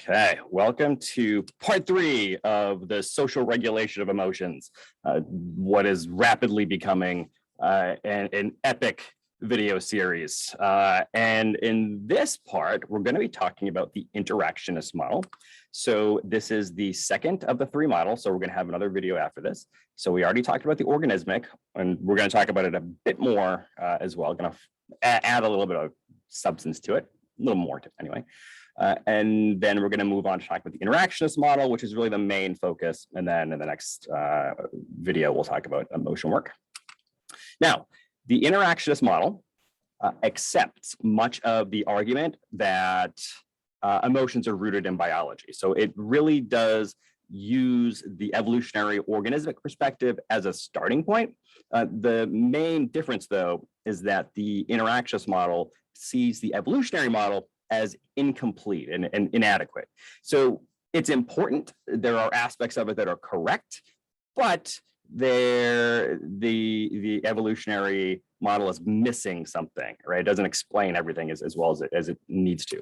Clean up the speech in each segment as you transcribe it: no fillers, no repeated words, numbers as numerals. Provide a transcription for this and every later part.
Okay, welcome to part 3 of the social regulation of emotions, what is rapidly becoming an epic video series. And in this part, we're going to be talking about the interactionist model. So this is the second of the 3 models. So we're going to have another video after this. So we already talked about the organismic, and we're going to talk about it a bit more as well. Going to add a little bit of substance to it, a little more to it anyway. And then we're going to move on to talk about the interactionist model, which is really the main focus. And then in the next video, we'll talk about emotion work. Now, the interactionist model accepts much of the argument that emotions are rooted in biology. So it really does use the evolutionary organismic perspective as a starting point. The main difference, though, is that the interactionist model sees the evolutionary model as incomplete and inadequate. So it's important. There are aspects of it that are correct, but the evolutionary model is missing something, right? It doesn't explain everything as well as it needs to.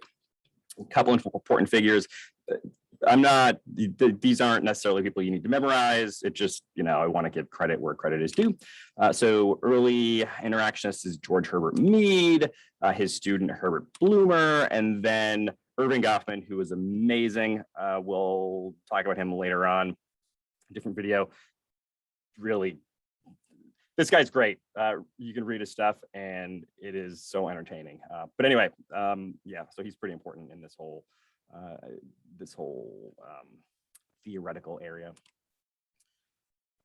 A couple of important figures. These aren't necessarily people you need to memorize. It just, I want to give credit where credit is due. So early interactionists is George Herbert Mead, his student Herbert Bloomer, and then Irving Goffman, who was amazing. We'll talk about him later on, different video. Really, this guy's great. You can read his stuff and it is so entertaining. But anyway, yeah, so he's pretty important in this whole theoretical area.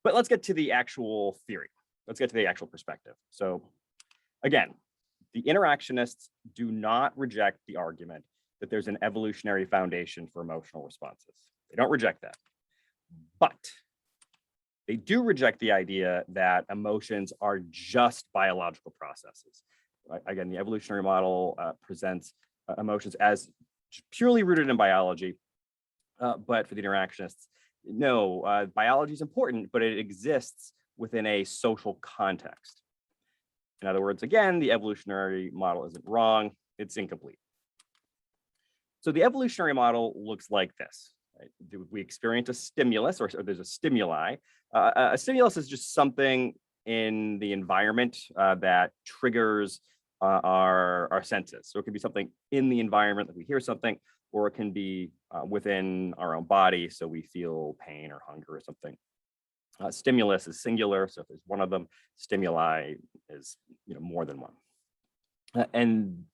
But let's get to the actual theory. Let's get to the actual perspective. So again, the interactionists do not reject the argument that there's an evolutionary foundation for emotional responses. They don't reject that. But they do reject the idea that emotions are just biological processes. Again, the evolutionary model presents emotions as purely rooted in biology, but for the interactionists, no, biology is important, but it exists within a social context. In other words, again, the evolutionary model isn't wrong, it's incomplete. So the evolutionary model looks like this. Right? We experience a stimulus, or there's a stimuli. A stimulus is just something in the environment that triggers our senses. So it could be something in the environment that we hear something, or it can be within our own body, so we feel pain or hunger or something. Stimulus is singular, so if there's one of them, stimuli is more than one. And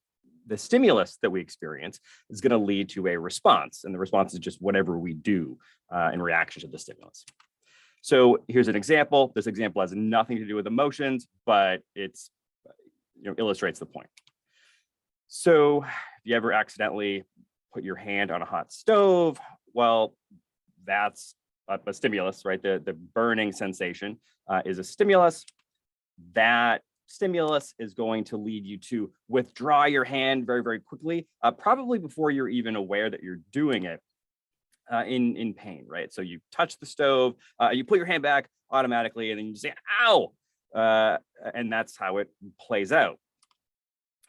the stimulus that we experience is going to lead to a response, and the response is just whatever we do in reaction to the stimulus. So here's an example. This example has nothing to do with emotions, but it's illustrates the point. So if you ever accidentally put your hand on a hot stove, well, that's a stimulus, right? The burning sensation is a stimulus. That stimulus is going to lead you to withdraw your hand very, very quickly, probably before you're even aware that you're doing it in pain, right? So you touch the stove, you put your hand back automatically, and then you say, ow, and that's how it plays out.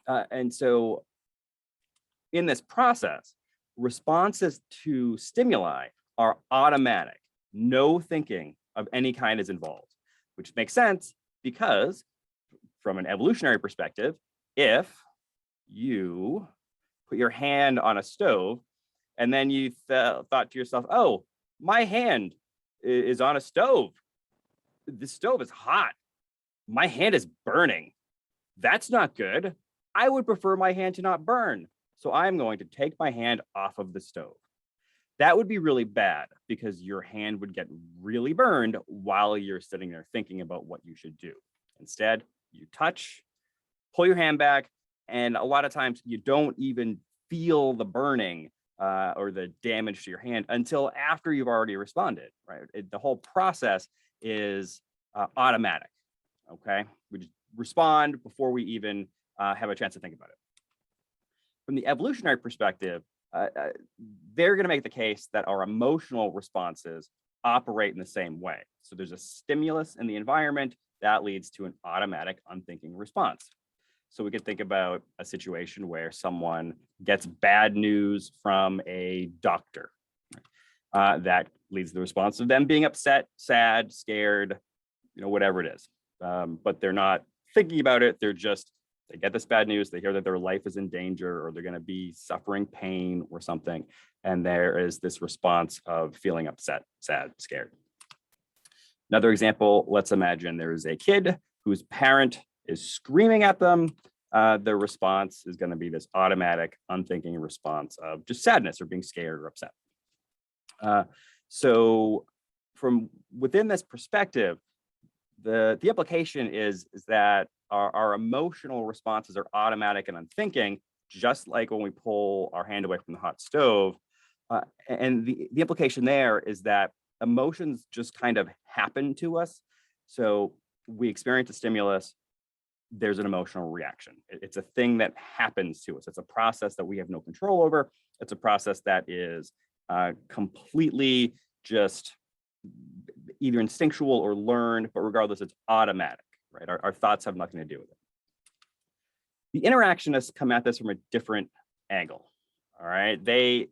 And so in this process, responses to stimuli are automatic. No thinking of any kind is involved, which makes sense because from an evolutionary perspective, if you put your hand on a stove and then you thought to yourself, oh, my hand is on a stove. The stove is hot. My hand is burning. That's not good. I would prefer my hand to not burn. So I'm going to take my hand off of the stove. That would be really bad because your hand would get really burned while you're sitting there thinking about what you should do. Instead, you touch, pull your hand back, and a lot of times you don't even feel the burning or the damage to your hand until after you've already responded, right? The whole process is automatic, okay? We just respond before we even have a chance to think about it. From the evolutionary perspective, they're going to make the case that our emotional responses operate in the same way. So there's a stimulus in the environment that leads to an automatic unthinking response. So we could think about a situation where someone gets bad news from a doctor. That leads to the response of them being upset, sad, scared, whatever it is. But they're not thinking about it. They get this bad news. They hear that their life is in danger, or they're going to be suffering pain or something. And there is this response of feeling upset, sad, scared. Another example, let's imagine there is a kid whose parent is screaming at them. Their response is going to be this automatic, unthinking response of just sadness or being scared or upset. So from within this perspective, the implication is that our emotional responses are automatic and unthinking, just like when we pull our hand away from the hot stove. And the implication there is that emotions just kind of happen to us. So we experience a stimulus, there's an emotional reaction. It's a thing that happens to us. It's a process that we have no control over. It's a process that is completely just either instinctual or learned, but regardless, it's automatic, right? Our thoughts have nothing to do with it. The interactionists come at this from a different angle, all right? They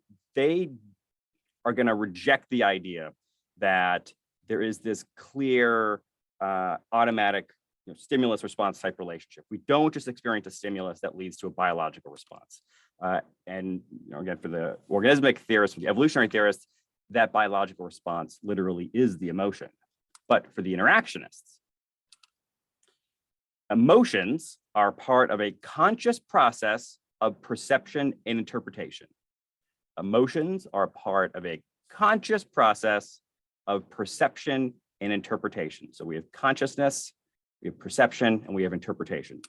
are going to reject the idea that there is this clear automatic stimulus response type relationship. We don't just experience a stimulus that leads to a biological response. And again, for the organismic theorists, for the evolutionary theorists, that biological response literally is the emotion. But for the interactionists, emotions are part of a conscious process of perception and interpretation. Emotions are part of a conscious process of perception and interpretation. So we have consciousness, we have perception, and we have interpretation.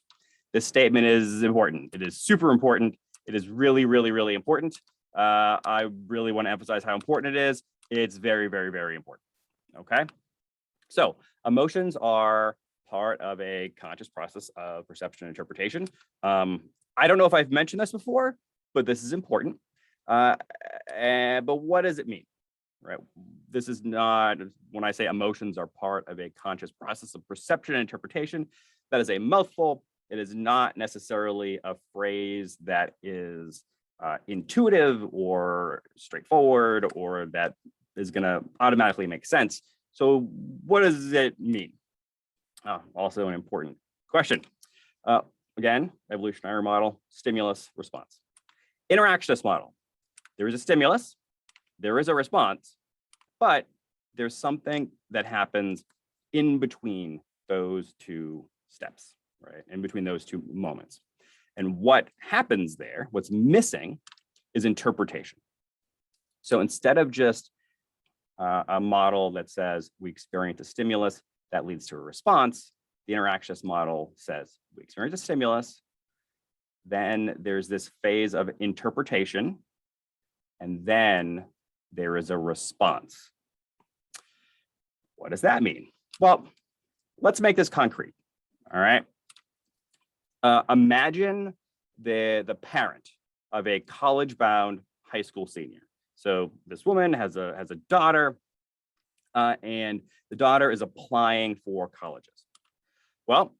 This statement is important. It is super important. It is really, really, really important. I really want to emphasize how important it is. It's very, very, very important. Okay. So emotions are part of a conscious process of perception and interpretation. I don't know if I've mentioned this before, but this is important. But what does it mean? Right. This is not, when I say emotions are part of a conscious process of perception and interpretation, that is a mouthful. It is not necessarily a phrase that is intuitive or straightforward, or that is going to automatically make sense. So what does it mean? Also an important question. Again, evolutionary model, stimulus, response. Interactionist model. There is a stimulus, there is a response, but there's something that happens in between those two steps, right? In between those two moments. And what happens there, what's missing, is interpretation. So instead of just a model that says we experience a stimulus that leads to a response, the interactionist model says we experience a stimulus, then there's this phase of interpretation, and then there is a response. What does that mean? Well, let's make this concrete, all right? Imagine the parent of a college-bound high school senior. So this woman has a daughter, and the daughter is applying for colleges. Well,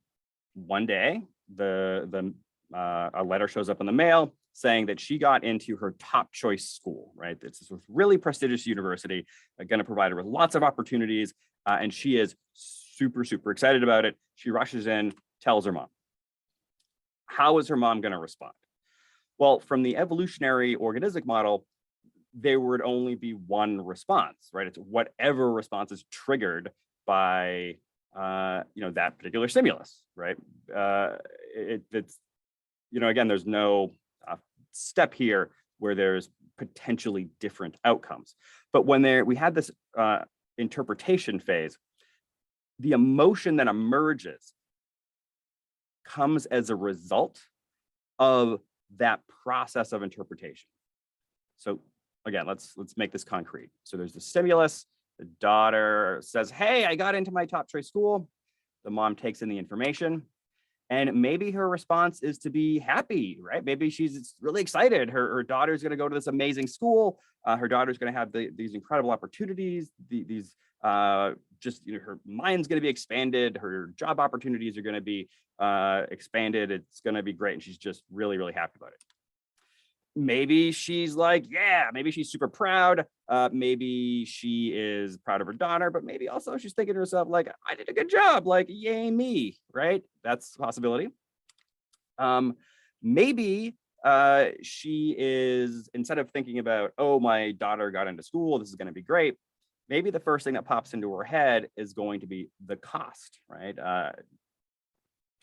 one day, a letter shows up in the mail saying that she got into her top choice school, right? It's this really prestigious university, going to provide her with lots of opportunities, and she is super, super excited about it. She rushes in, tells her mom. How is her mom going to respond? Well, from the evolutionary organismic model, there would only be one response, right? It's whatever response is triggered by that particular stimulus, right? It's again, there's no step here where there's potentially different outcomes. But when we had this interpretation phase, the emotion that emerges comes as a result of that process of interpretation. So again, let's make this concrete. So there's the stimulus. The daughter says, hey, I got into my top choice school. The mom takes in the information. And maybe her response is to be happy, right? Maybe she's really excited. Her daughter's going to go to this amazing school. Her daughter's going to have these incredible opportunities. Her mind's going to be expanded. Her job opportunities are going to be expanded. It's going to be great. And she's just really, really happy about it. Maybe she's like, yeah, maybe she's super proud. Maybe she is proud of her daughter, but maybe also she's thinking to herself, like, I did a good job, like, yay me, right? That's a possibility. Maybe she is, instead of thinking about, oh, my daughter got into school, this is going to be great, maybe the first thing that pops into her head is going to be the cost, right?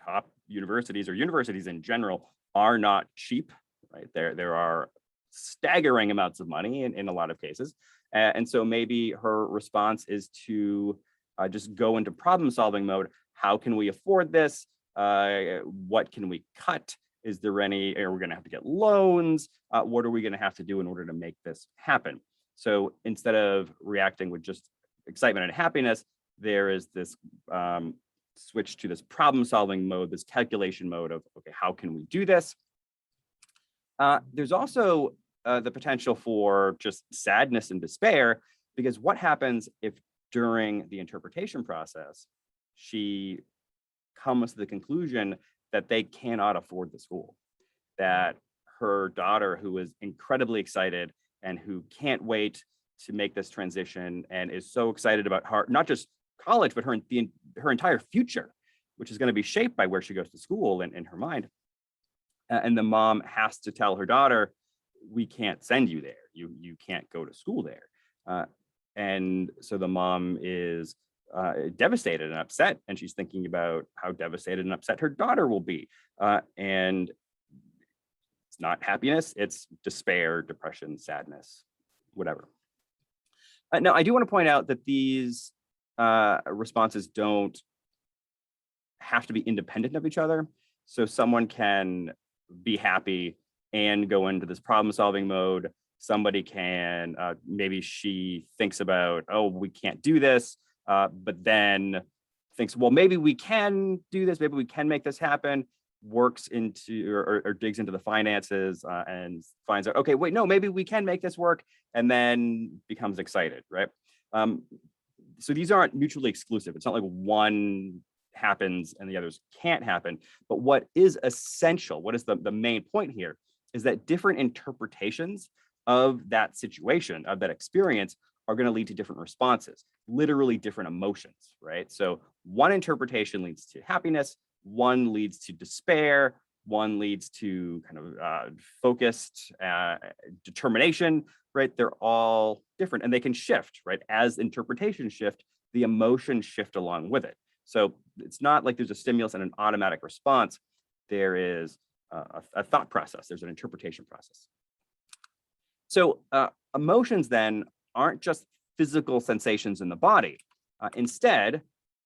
Top universities, or universities in general, are not cheap. Right, there are staggering amounts of money in a lot of cases. And so maybe her response is to just go into problem solving mode. How can we afford this? What can we cut? Is there any, are we going to have to get loans? What are we going to have to do in order to make this happen? So instead of reacting with just excitement and happiness, there is this switch to this problem solving mode, this calculation mode of, okay, how can we do this? There's also the potential for just sadness and despair, because what happens if during the interpretation process, she comes to the conclusion that they cannot afford the school, that her daughter, who is incredibly excited and who can't wait to make this transition and is so excited about her, not just college, but her entire future, which is going to be shaped by where she goes to school in her mind. And the mom has to tell her daughter, we can't send you there. You can't go to school there. And so the mom is devastated and upset. And she's thinking about how devastated and upset her daughter will be. And it's not happiness, it's despair, depression, sadness, whatever. Now, I do want to point out that these responses don't have to be independent of each other. So someone can be happy and go into this problem solving mode. Somebody can, maybe she thinks about, oh, we can't do this, but then thinks, well, maybe we can do this, maybe we can make this happen, works into or digs into the finances and finds out, okay, wait, no, maybe we can make this work, and then becomes excited, right? So these aren't mutually exclusive. It's not like one happens and the others can't happen. But what is essential, what is the main point here, is that different interpretations of that situation, of that experience, are going to lead to different responses, literally different emotions, right? So one interpretation leads to happiness, one leads to despair, one leads to kind of focused determination, right? They're all different and they can shift, right? As interpretations shift, the emotions shift along with it. So it's not like there's a stimulus and an automatic response. There is a thought process. There's an interpretation process. So emotions then aren't just physical sensations in the body. Instead,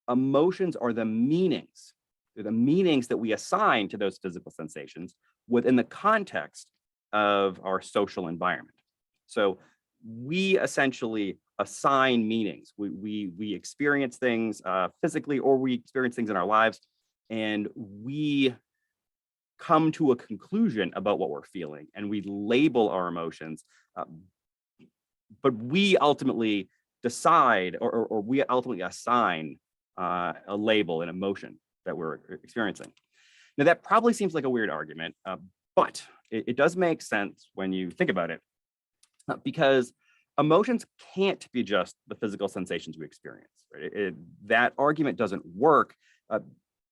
emotions are the meanings. They're the meanings that we assign to those physical sensations within the context of our social environment. So we essentially assign meanings. We experience things physically, or we experience things in our lives, and we come to a conclusion about what we're feeling, and we label our emotions. But we ultimately decide, or we ultimately assign a label, an emotion that we're experiencing. Now, that probably seems like a weird argument, but it does make sense when you think about it, because emotions can't be just the physical sensations we experience. Right? That argument doesn't work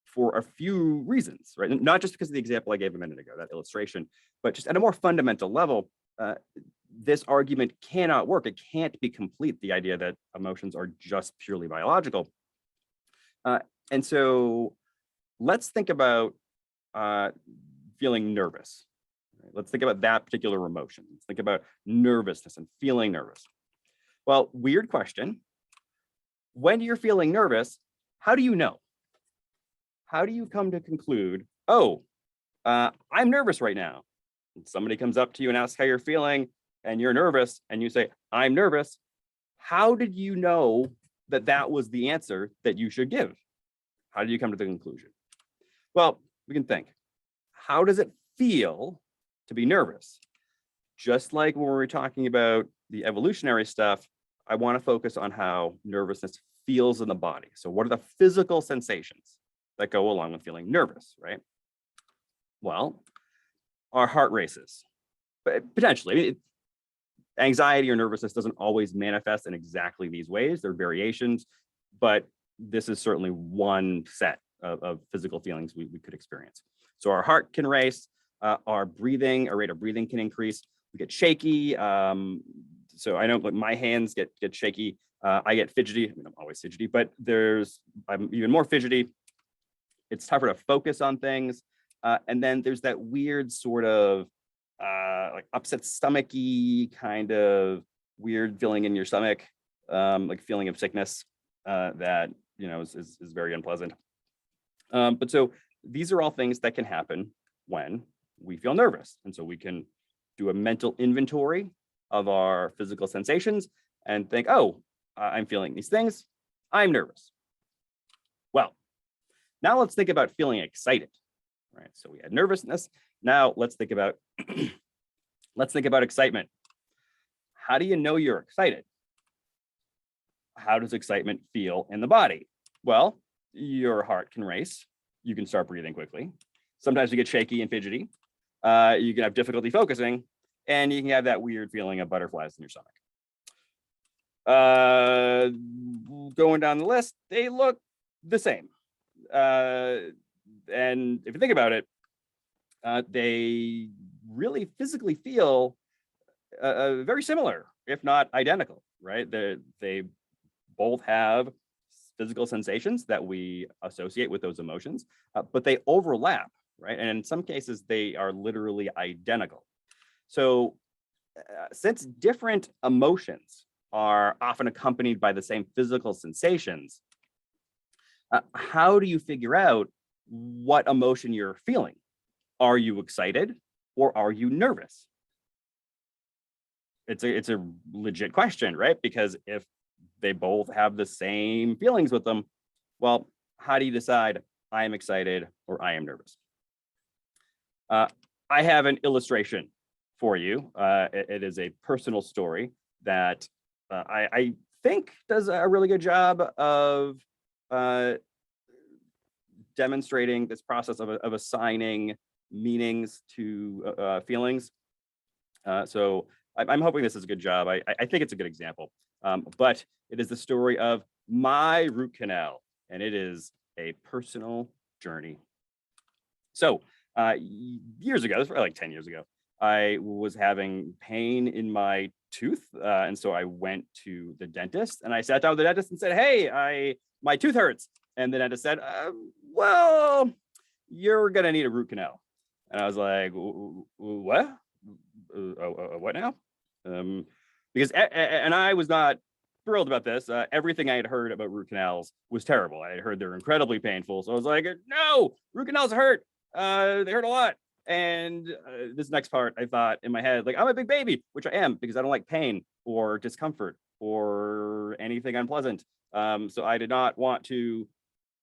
for a few reasons, right? Not just because of the example I gave a minute ago, that illustration, but just at a more fundamental level, this argument cannot work. It can't be complete, the idea that emotions are just purely biological. And so let's think about feeling nervous. Let's think about that particular emotion. Let's think about nervousness and feeling nervous. Well, weird question. When you're feeling nervous, how do you know? How do you come to conclude, oh, I'm nervous right now? And somebody comes up to you and asks how you're feeling, and you're nervous, and you say, I'm nervous. How did you know that that was the answer that you should give? How did you come to the conclusion? Well, we can think, how does it feel to be nervous? Just like when we're talking about the evolutionary stuff, I want to focus on how nervousness feels in the body. So what are the physical sensations that go along with feeling nervous, right? Well, our heart races, but potentially. Anxiety or nervousness doesn't always manifest in exactly these ways. There are variations, but this is certainly one set of physical feelings we could experience. So our heart can race, our rate of breathing can increase. We get shaky. So I know like my hands get shaky. I get fidgety. I mean, I'm always fidgety, but I'm even more fidgety. It's tougher to focus on things. And then there's that weird sort of like upset stomachy kind of weird feeling in your stomach, like feeling of sickness that is very unpleasant. But so these are all things that can happen when we feel nervous, and so we can do a mental inventory of our physical sensations and think, oh, I'm feeling these things, I'm nervous. Well, now let's think about feeling excited. Right. So we had nervousness. Now let's think about excitement. How do you know you're excited? How does excitement feel in the body? Well, your heart can race. You can start breathing quickly. Sometimes you get shaky and fidgety. You can have difficulty focusing, and you can have that weird feeling of butterflies in your stomach. Going down the list, they look the same. And if you think about it, they really physically feel very similar, if not identical, right? They both have physical sensations that we associate with those emotions, but they overlap, right? And in some cases, they are literally identical. So since different emotions are often accompanied by the same physical sensations, how do you figure out what emotion you're feeling? Are you excited or are you nervous? It's a legit question, right? Because if they both have the same feelings with them, well, how do you decide I am excited or I am nervous? I have an illustration for you. It is a personal story that I think does a really good job of demonstrating this process of assigning meanings to feelings. So I'm hoping this is a good job. I think it's a good example, but it is the story of my root canal, and it is a personal journey. So years ago, this was like 10 years ago, I was having pain in my tooth, and so I went to the dentist, and I sat down with the dentist and said, "Hey, my tooth hurts," and the dentist said, "Well, you're gonna need a root canal," and I was like, "What? What now?" Because and I was not thrilled about this. Everything I had heard about root canals was terrible. I had heard they're incredibly painful, so I was like, "No, root canals hurt. They hurt a lot." And this next part, I thought in my head, like, I'm a big baby, which I am because I don't like pain or discomfort or anything unpleasant. So I did not want to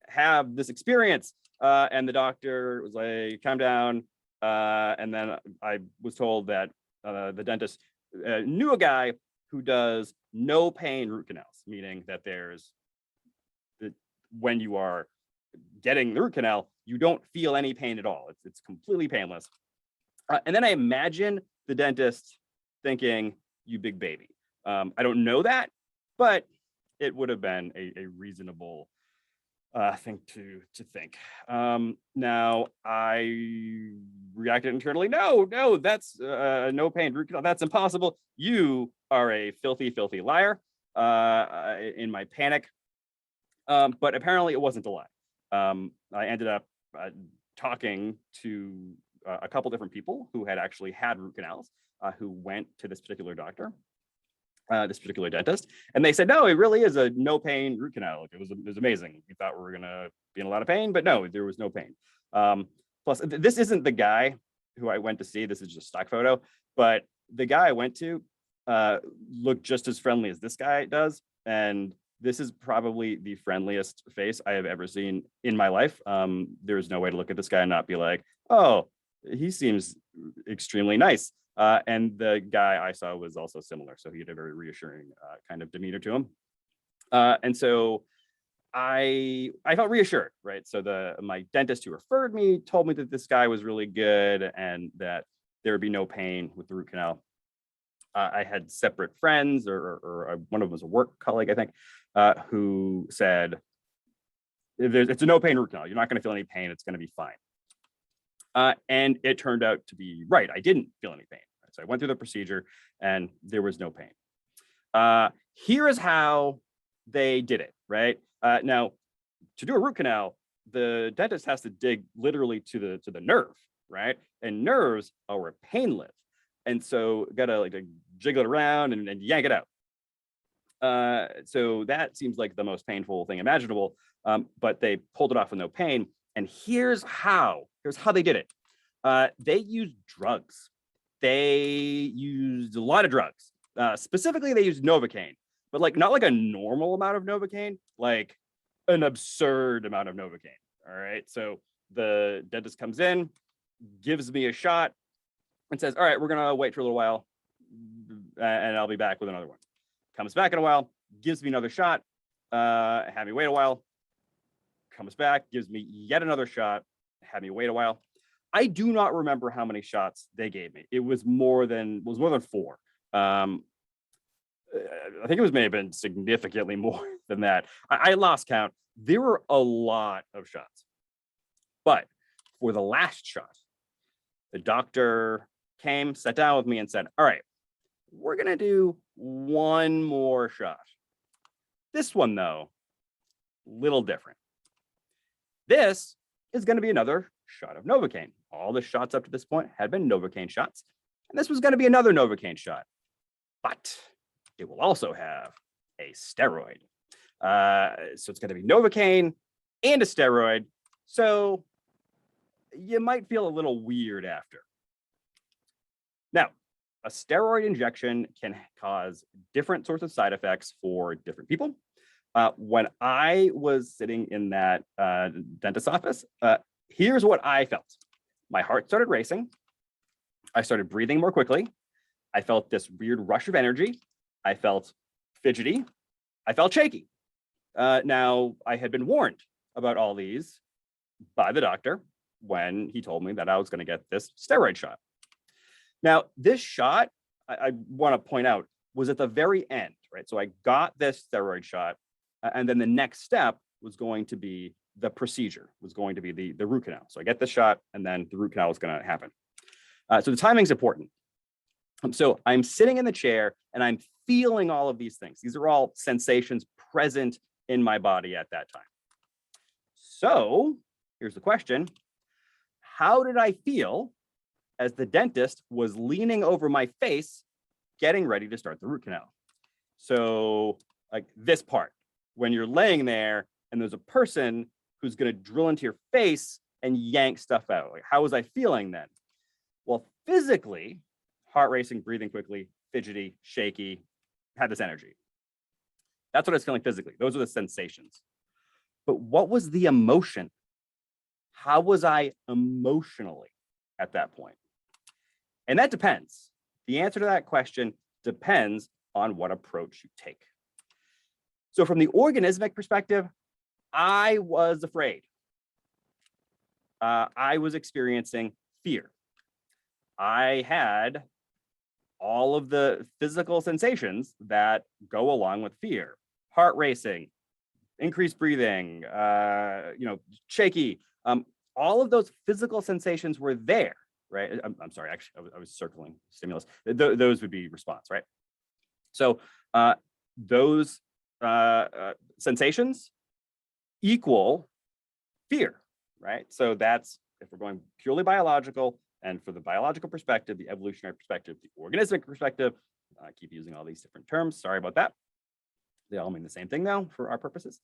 have this experience. And the doctor was like, "Calm down." And then I was told that the dentist knew a guy who does no pain root canals, meaning that when you are getting the root canal, you don't feel any pain at all. It's completely painless. And then I imagine the dentist thinking, "You big baby." I don't know that, but it would have been a reasonable thing to think. Now I reacted internally. No, that's no pain root canal. That's impossible. You are a filthy, filthy liar. In my panic, but apparently it wasn't a lie. I ended up talking to a couple different people who had actually had root canals, who went to this particular doctor, this particular dentist, and they said, "No, it really is a no pain root canal. It was amazing. We thought we were gonna be in a lot of pain, but no, there was no pain." Plus, this isn't the guy who I went to see. This is just a stock photo, but the guy I went to looked just as friendly as this guy does, and this is probably the friendliest face I have ever seen in my life. There's no way to look at this guy and not be like, oh, he seems extremely nice. And the guy I saw was also similar. So he had a very reassuring kind of demeanor to him. And so I felt reassured, right? So my dentist who referred me told me that this guy was really good and that there would be no pain with the root canal. I had separate friends, or one of them was a work colleague, I think, who said, it's a no pain root canal. You're not going to feel any pain. It's going to be fine. And it turned out to be right. I didn't feel any pain. So I went through the procedure and there was no pain. Here is how they did it, right? Now, to do a root canal, the dentist has to dig literally to the nerve, right? And nerves are where pain lives. And so gotta like jiggle it around and yank it out. So that seems like the most painful thing imaginable, but they pulled it off with no pain. And here's how they did it. They used drugs. They used a lot of drugs. Specifically, they used Novocaine, but like not like a normal amount of Novocaine, like an absurd amount of Novocaine. All right. So the dentist comes in, gives me a shot, and says, all right, we're going to wait for a little while and I'll be back with another one. Comes back in a while, gives me another shot, have me wait a while, comes back, gives me yet another shot, have me wait a while. I do not remember how many shots they gave me. It was more than 4. I think it may have been significantly more than that. I lost count. There were a lot of shots. But for the last shot, the doctor came, sat down with me and said, all right, we're going to do one more shot. This one, though, little different. This is going to be another shot of Novocaine. All the shots up to this point had been Novocaine shots. And this was going to be another Novocaine but it will also have a steroid. So it's going to be Novocaine and a steroid. So you might feel a little weird after. Now, a steroid injection can cause different sorts of side effects for different people. When I was sitting in that dentist's office, here's what I felt. My heart started racing. I started breathing more quickly. I felt this weird rush of energy. I felt fidgety. I felt shaky. Now, I had been warned about all these by the doctor when he told me that I was going to get this steroid shot. Now, this shot, I want to point out, was at the very end, right? So I got this steroid shot, and then the next step was going to be the procedure, was going to be the root canal. So I get the shot, and then the root canal was going to happen. So the timing's important. So I'm sitting in the chair, and I'm feeling all of these things. These are all sensations present in my body at that time. So here's the question. How did I feel as the dentist was leaning over my face, getting ready to start the root canal? So like this part, when you're laying there and there's a person who's going to drill into your face and yank stuff out. Like, how was I feeling then? Well, physically, heart racing, breathing quickly, fidgety, shaky, had this energy. That's what I was feeling physically. Those are the sensations. But what was the emotion? How was I emotionally at that point? And that depends. The answer to that question depends on what approach you take. So from the organismic perspective, I was afraid. I was experiencing fear. I had all of the physical sensations that go along with fear. Heart racing, increased breathing, shaky. All of those physical sensations were there, right? I'm sorry, actually, I was circling stimulus. Those would be response, right? So those sensations equal fear, right? So that's, if we're going purely biological, and for the biological perspective, the evolutionary perspective, the organismic perspective, I keep using all these different terms, sorry about that. They all mean the same thing now for our purposes.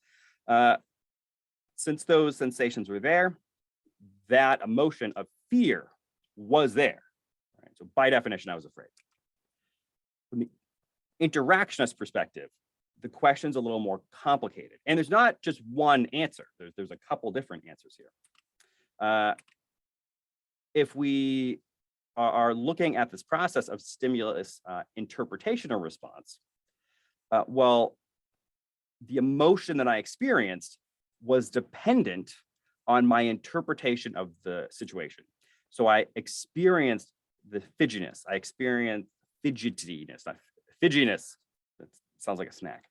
Since those sensations were there, that emotion of fear was there. Right? So by definition, I was afraid. From the interactionist perspective, the question's a little more complicated. And there's not just one answer. There's a couple different answers here. If we are looking at this process of stimulus interpretation or response, well, the emotion that I experienced was dependent on my interpretation of the situation. So I experienced the fidgetiness. I experienced fidgetiness, not fidgetiness. That sounds like a snack.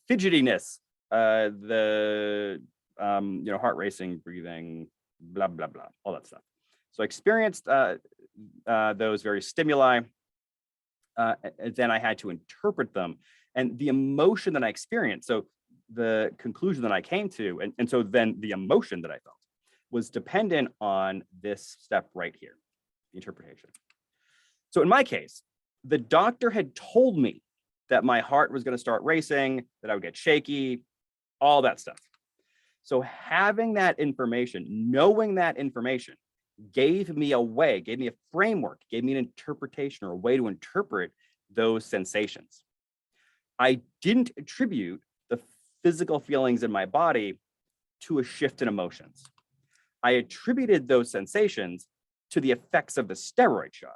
Fidgetiness, the heart racing, breathing, blah, blah, blah, all that stuff. So I experienced those various stimuli, and then I had to interpret them. And the emotion that I experienced, so the conclusion that I came to, and so then the emotion that I felt was dependent on this step right here, the interpretation. So in my case, the doctor had told me that my heart was going to start racing, that I would get shaky, all that stuff. So having that information, knowing that information, gave me a way, gave me a framework, gave me an interpretation or a way to interpret those sensations. I didn't attribute the physical feelings in my body to a shift in emotions. I attributed those sensations to the effects of the steroid shot.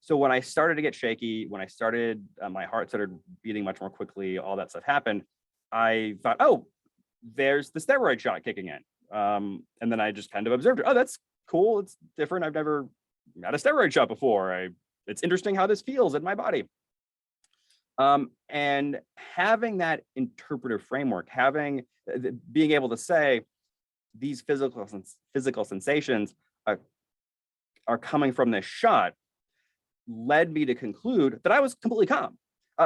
So when I started to get shaky, when I started, my heart started beating much more quickly, all that stuff happened, I thought, oh, there's the steroid shot kicking in. And then I just kind of observed it. Oh, that's cool. It's different. I've never had a steroid shot before. It's interesting how this feels in my body. And having that interpretive framework, being able to say these physical sensations are coming from this shot, led me to conclude that I was completely calm.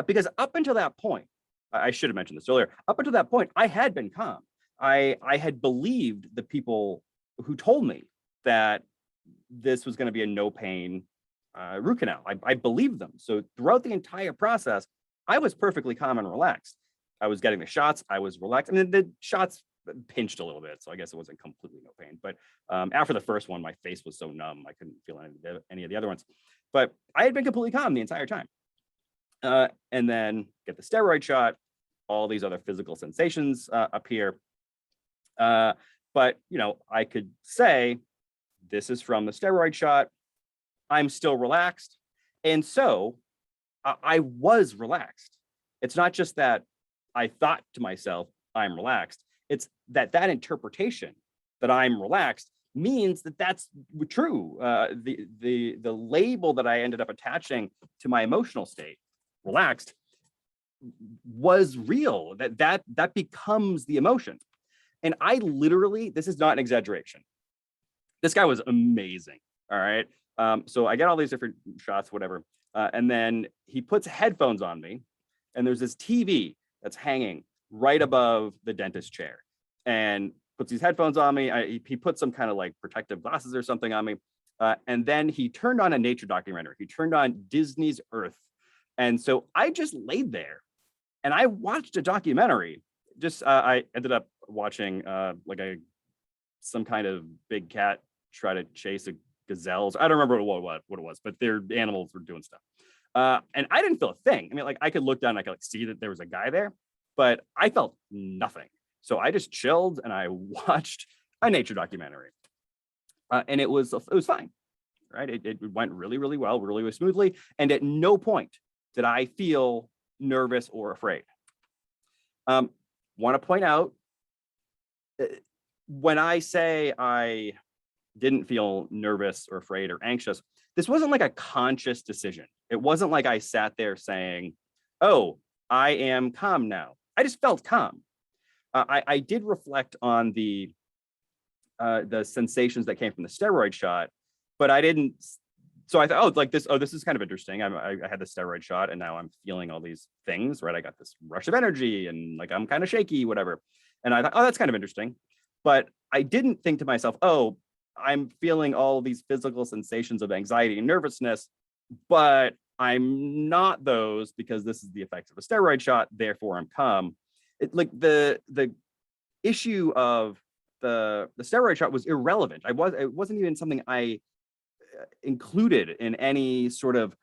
Because up until that point, I should have mentioned this earlier, up until that point, I had been calm. I had believed the people who told me that this was going to be a no pain root canal. I believed them. So throughout the entire process, I was perfectly calm and relaxed. I was getting the shots. I was relaxed. I mean, the shots pinched a little bit, so I guess it wasn't completely no pain. But after the first one, my face was so numb, I couldn't feel any of the other ones. But I had been completely calm the entire time. And then get the steroid shot, all these other physical sensations appear. But, I could say, this is from the steroid shot. I'm still relaxed. And so I was relaxed. It's not just that I thought to myself, I'm relaxed. It's that interpretation that I'm relaxed means that that's true. The label that I ended up attaching to my emotional state, relaxed, was real. That becomes the emotion. And I literally, this is not an exaggeration. This guy was amazing. All right. So I get all these different shots, whatever. And then he puts headphones on me, and there's this TV that's hanging right above the dentist chair, and puts these headphones on me. He put some kind of like protective glasses or something on me. And then he turned on a nature documentary. He turned on Disney's Earth. And so I just laid there and I watched a documentary. I ended up watching some kind of big cat try to chase a gazelles. I don't remember what it was, but their animals were doing stuff. And I didn't feel a thing. I mean, I could look down and I could see that there was a guy there, but I felt nothing. So I just chilled and I watched a nature documentary. And it was fine, right? It went really, really well, really, really smoothly. And at no point did I feel nervous or afraid. Want to point out, when I say I didn't feel nervous or afraid or anxious, this wasn't like a conscious decision. It wasn't like I sat there saying, oh, I am calm now. I just felt calm. I did reflect on the sensations that came from the steroid shot, but I didn't. So I thought, this is kind of interesting. I had the steroid shot and now I'm feeling all these things, right? I got this rush of energy and I'm kind of shaky, whatever. And I thought, oh, that's kind of interesting. But I didn't think to myself, oh, I'm feeling all these physical sensations of anxiety and nervousness, but I'm not those because this is the effects of a steroid shot. Therefore, I'm calm. The issue of the steroid shot was irrelevant. It wasn't even something I included in any sort of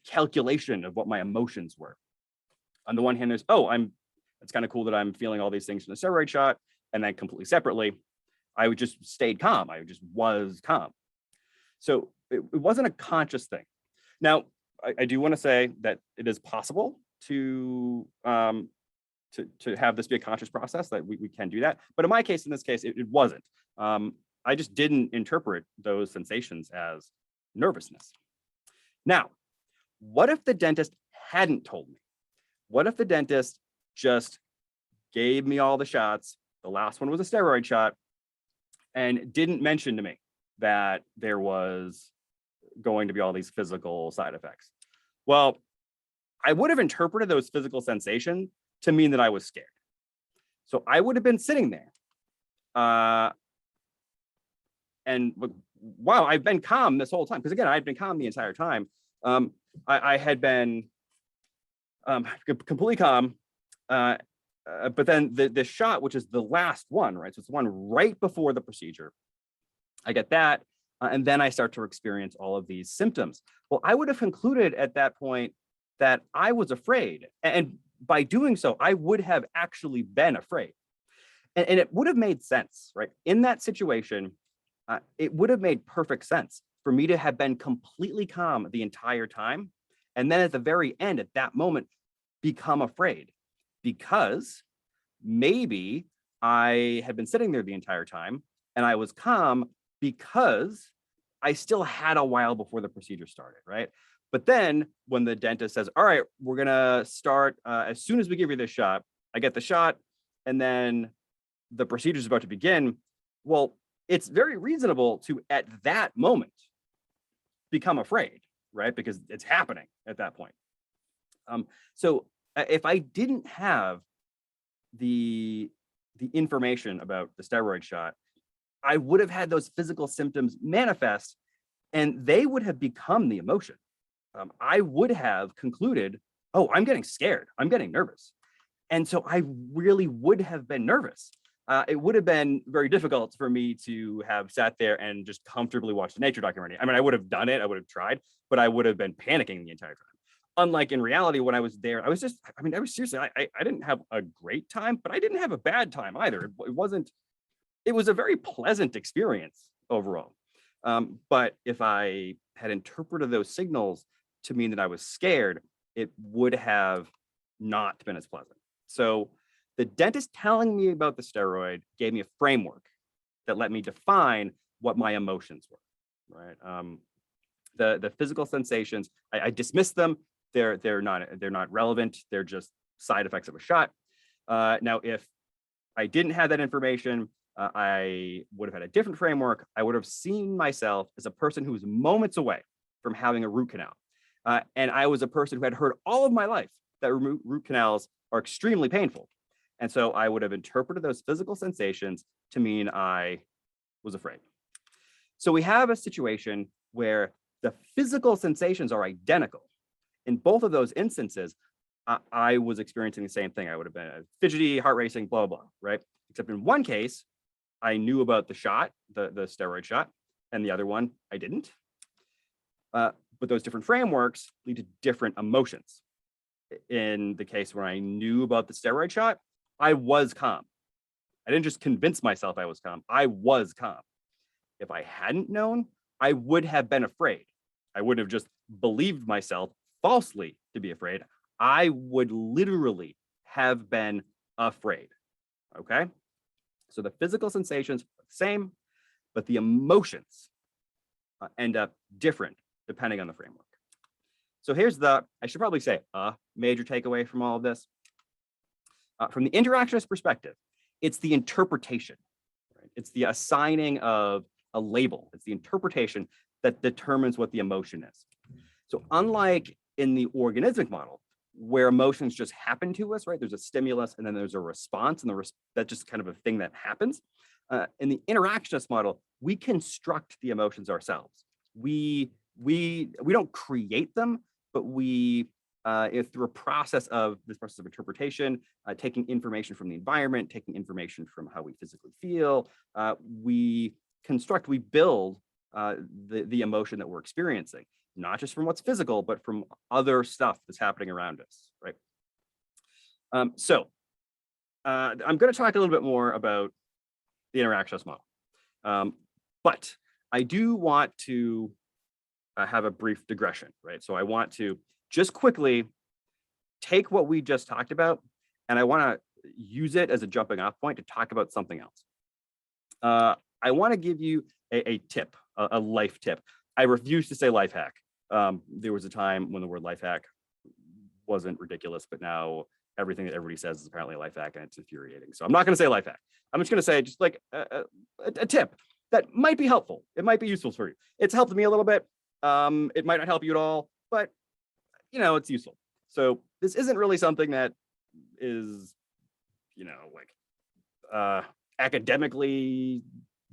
calculation of what my emotions were. On the one hand, there's, oh, it's kind of cool that I'm feeling all these things from the steroid shot. And then completely separately, I would just stayed calm. I just was calm. So it wasn't a conscious thing. Now, I do want to say that it is possible to have this be a conscious process, that we can do that. But in my case, in this case, it wasn't. I just didn't interpret those sensations as nervousness. Now, what if the dentist hadn't told me? What if the dentist just gave me all the shots? The last one was a steroid shot, and didn't mention to me that there was going to be all these physical side effects. Well, I would have interpreted those physical sensations to mean that I was scared. So I would have been sitting there. And wow, I've been calm this whole time. Because again, I've been calm the entire time. I had been completely calm. But then the shot, which is the last one, right? So it's the one right before the procedure. I get that. And then I start to experience all of these symptoms. Well, I would have concluded at that point that I was afraid. And by doing so, I would have actually been afraid. And it would have made sense, right? In that situation, it would have made perfect sense for me to have been completely calm the entire time. And then at the very end, at that moment, become afraid. Because maybe I had been sitting there the entire time and I was calm because I still had a while before the procedure started, right? But then when the dentist says, all right, we're gonna start as soon as we give you this shot, I get the shot and then the procedure is about to begin. Well, it's very reasonable to, at that moment, become afraid, right? Because it's happening at that point. So if I didn't have the information about the steroid shot, I would have had those physical symptoms manifest and they would have become the emotion. I would have concluded, oh, I'm getting scared. I'm getting nervous. And so I really would have been nervous. It would have been very difficult for me to have sat there and just comfortably watched a nature documentary. I mean, I would have done it. I would have tried, but I would have been panicking the entire time. Unlike in reality, when I was there, I was seriously, I didn't have a great time, but I didn't have a bad time either. It was a very pleasant experience overall. But if I had interpreted those signals to mean that I was scared, it would have not been as pleasant. So the dentist telling me about the steroid gave me a framework that let me define what my emotions were, right? The physical sensations, I dismissed them. They're not relevant. They're just side effects of a shot. Now, if I didn't have that information, I would have had a different framework. I would have seen myself as a person who was moments away from having a root canal. And I was a person who had heard all of my life that root canals are extremely painful. And so I would have interpreted those physical sensations to mean I was afraid. So we have a situation where the physical sensations are identical. In both of those instances, I was experiencing the same thing. I would have been fidgety, heart racing, blah, blah, right? Except in one case, I knew about the shot, the steroid shot, and the other one, I didn't. But those different frameworks lead to different emotions. In the case where I knew about the steroid shot, I was calm. I didn't just convince myself I was calm. I was calm. If I hadn't known, I would have been afraid. I would have just believed myself falsely to be afraid. I would literally have been afraid. Okay? So the physical sensations are the same, but the emotions end up different depending on the framework. So here's I should probably say a major takeaway from all of this. From the interactionist perspective, it's the interpretation, right? It's the assigning of a label. It's the interpretation that determines what the emotion is. So unlike in the organismic model, where emotions just happen to us, right? There's a stimulus and then there's a response, and that's just kind of a thing that happens. In the interactionist model, we construct the emotions ourselves. We don't create them, but we through a process of interpretation, taking information from the environment, taking information from how we physically feel, we build the emotion that we're experiencing, not just from what's physical, but from other stuff that's happening around us, right? I'm going to talk a little bit more about the interactionist model, but I do want to have a brief digression, right? So I want to just quickly take what we just talked about, and I want to use it as a jumping off point to talk about something else. I want to give you a tip, a life tip. I refuse to say life hack. There was a time when the word life hack wasn't ridiculous, but now everything that everybody says is apparently a life hack, and it's infuriating. So I'm not going to say life hack. I'm just going to say just like a tip that might be helpful. It might be useful for you. It's helped me a little bit. It might not help you at all, but it's useful. So this isn't really something that is, like academically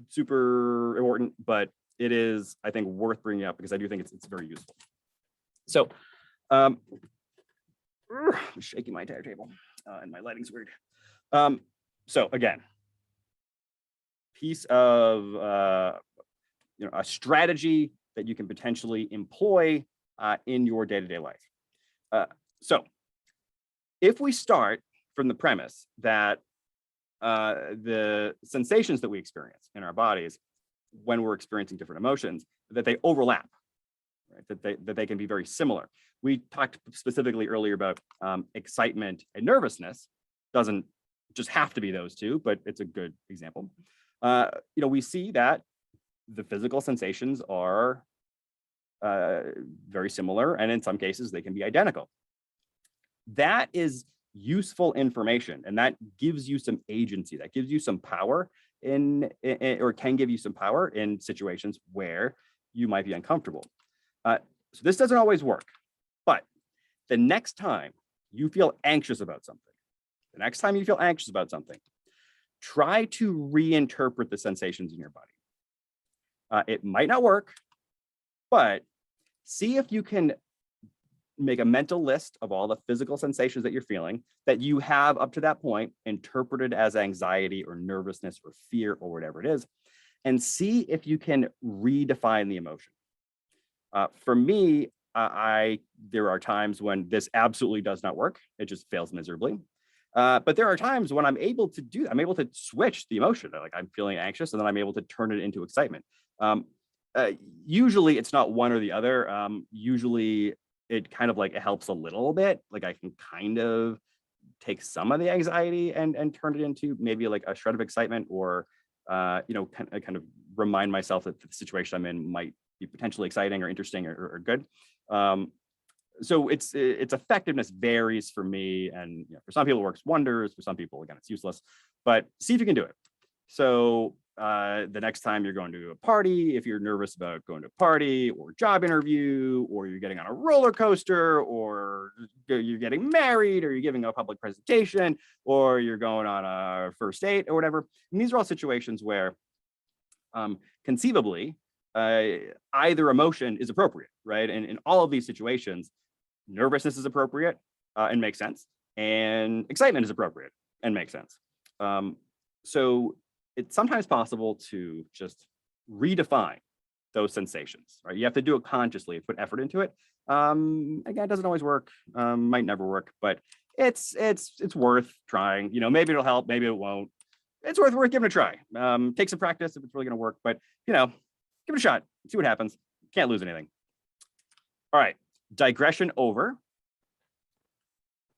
super important, but it is, I think, worth bringing up because I do think it's very useful. So I'm shaking my entire table and my lighting's weird. So again, piece of a strategy that you can potentially employ in your day-to-day life. So if we start from the premise that the sensations that we experience in our bodies when we're experiencing different emotions, that they overlap, right? That they can be very similar. We talked specifically earlier about excitement and nervousness. Doesn't just have to be those two, but it's a good example. We see that the physical sensations are very similar, and in some cases they can be identical. That is useful information, and that gives you some agency, that gives you some power or can give you some power in situations where you might be uncomfortable. So this doesn't always work, but the next time you feel anxious about something, try to reinterpret the sensations in your body. It might not work, but see if you can make a mental list of all the physical sensations that you're feeling that you have up to that point interpreted as anxiety or nervousness or fear or whatever it is, and see if you can redefine the emotion. For me, there are times when this absolutely does not work. It just fails miserably. But there are times when I'm able to do that. I'm able to switch the emotion. Like I'm feeling anxious, and then I'm able to turn it into excitement. Usually it's not one or the other. Usually it kind of like it helps a little bit. Like I can kind of take some of the anxiety and turn it into maybe like a shred of excitement, or kind of remind myself that the situation I'm in might be potentially exciting or interesting or good. So its effectiveness varies for me, and for some people it works wonders. For some people, again, it's useless. But see if you can do it. So the next time you're going to a party, if you're nervous about going to a party or job interview, or you're getting on a roller coaster, or you're getting married, or you're giving a public presentation, or you're going on a first date or whatever. And these are all situations where conceivably either emotion is appropriate, right? And in all of these situations, nervousness is appropriate and makes sense, and excitement is appropriate and makes sense. So it's sometimes possible to just redefine those sensations, right? You have to do it consciously, put effort into it. Again, it doesn't always work, might never work, but it's worth trying. Maybe it'll help, maybe it won't. It's worth giving it a try. Take some practice if it's really going to work, but give it a shot, see what happens. Can't lose anything. All right, digression over.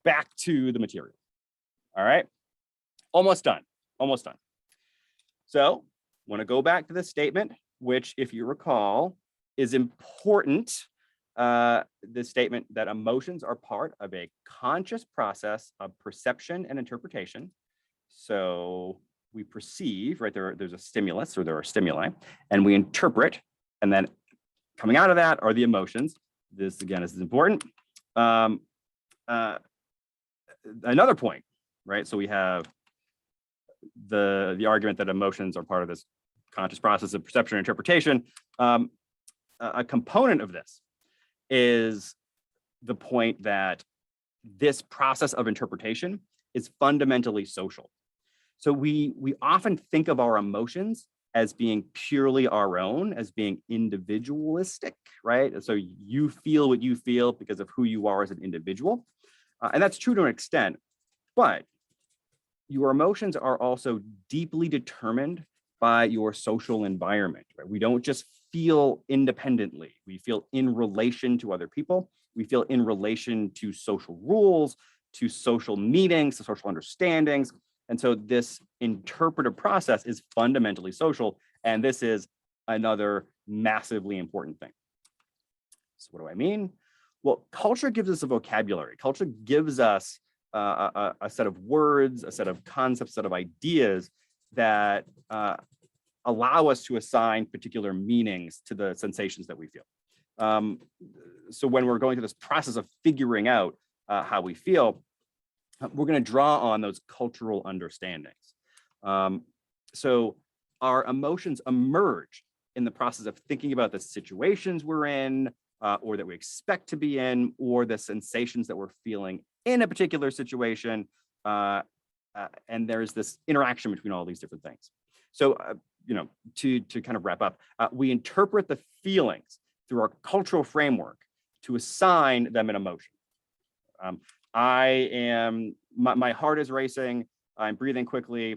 Back to the material. All right, almost done. So want to go back to this statement, which, if you recall, is important. This statement that emotions are part of a conscious process of perception and interpretation. So we perceive, right? There's a stimulus, or there are stimuli, and we interpret, and then coming out of that are the emotions. This, again, is important. Another point, right? So we have the argument that emotions are part of this conscious process of perception and interpretation. A component of this is the point that this process of interpretation is fundamentally social. So we often think of our emotions as being purely our own, as being individualistic, right? So you feel what you feel because of who you are as an individual. And that's true to an extent. But your emotions are also deeply determined by your social environment. Right? We don't just feel independently. We feel in relation to other people. We feel in relation to social rules, to social meetings, to social understandings. And so this interpretive process is fundamentally social. And this is another massively important thing. So what do I mean? Well, culture gives us a vocabulary. Culture gives us a set of words, a set of concepts, a set of ideas that allow us to assign particular meanings to the sensations that we feel. So when we're going through this process of figuring out how we feel, we're going to draw on those cultural understandings. So our emotions emerge in the process of thinking about the situations we're in, or that we expect to be in, or the sensations that we're feeling in a particular situation. And there's this interaction between all these different things. So, to kind of wrap up, we interpret the feelings through our cultural framework to assign them an emotion. My heart is racing, I'm breathing quickly,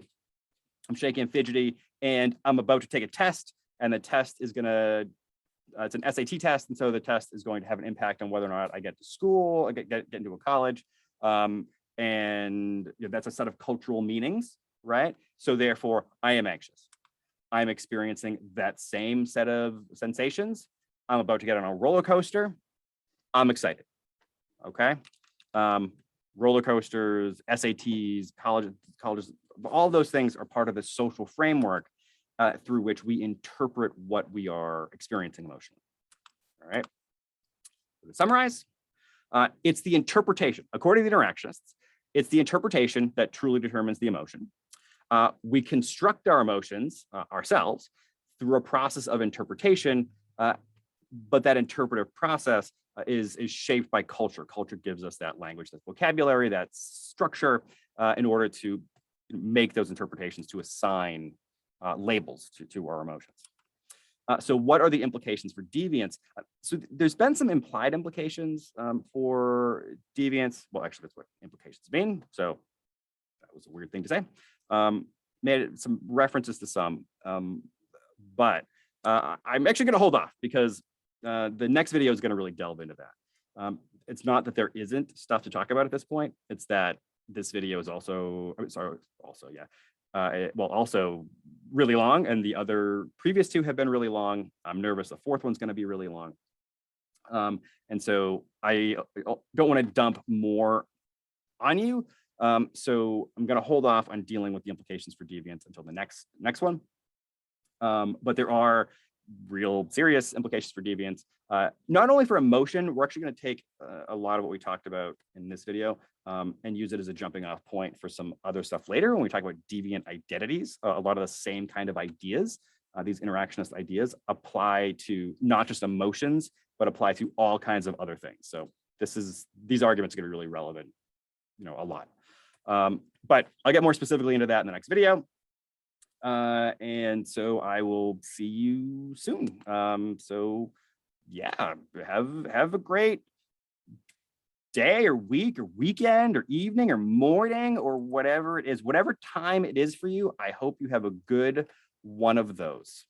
I'm shaky and fidgety, and I'm about to take a test, and the test is gonna, it's an SAT test, and so the test is going to have an impact on whether or not I get to school, I get into a college, and that's a set of cultural meanings, right? So therefore, I am anxious. I'm experiencing that same set of sensations. I'm about to get on a roller coaster. I'm excited. Okay. Roller coasters, SATs, colleges, all those things are part of the social framework through which we interpret what we are experiencing emotionally. All right. So to summarize, it's the interpretation, according to the interactionists, it's the interpretation that truly determines the emotion. We construct our emotions ourselves through a process of interpretation, but that interpretive process is shaped by culture. Culture gives us that language, that vocabulary, that structure in order to make those interpretations, to assign labels to our emotions. So what are the implications for deviance? So there's been some implied implications for deviance. Well, actually, that's what implications mean. So that was a weird thing to say. Made some references to some, but I'm actually going to hold off because the next video is going to really delve into that. It's not that there isn't stuff to talk about at this point. It's that this video is also, also really long, and the other previous two have been really long. I'm nervous the fourth one's going to be really long. And so I don't want to dump more on you. So I'm going to hold off on dealing with the implications for deviance until the next one. But there are real serious implications for deviance, not only for emotion. We're actually going to take a lot of what we talked about in this video and use it as a jumping off point for some other stuff later when we talk about deviant identities. A lot of the same kind of ideas, these interactionist ideas, apply to not just emotions, but apply to all kinds of other things. So these arguments are going to be really relevant, a lot. But I'll get more specifically into that in the next video. And so I will see you soon. So yeah, have a great day or week or weekend or evening or morning or whatever it is, whatever time it is for you. I hope you have a good one of those.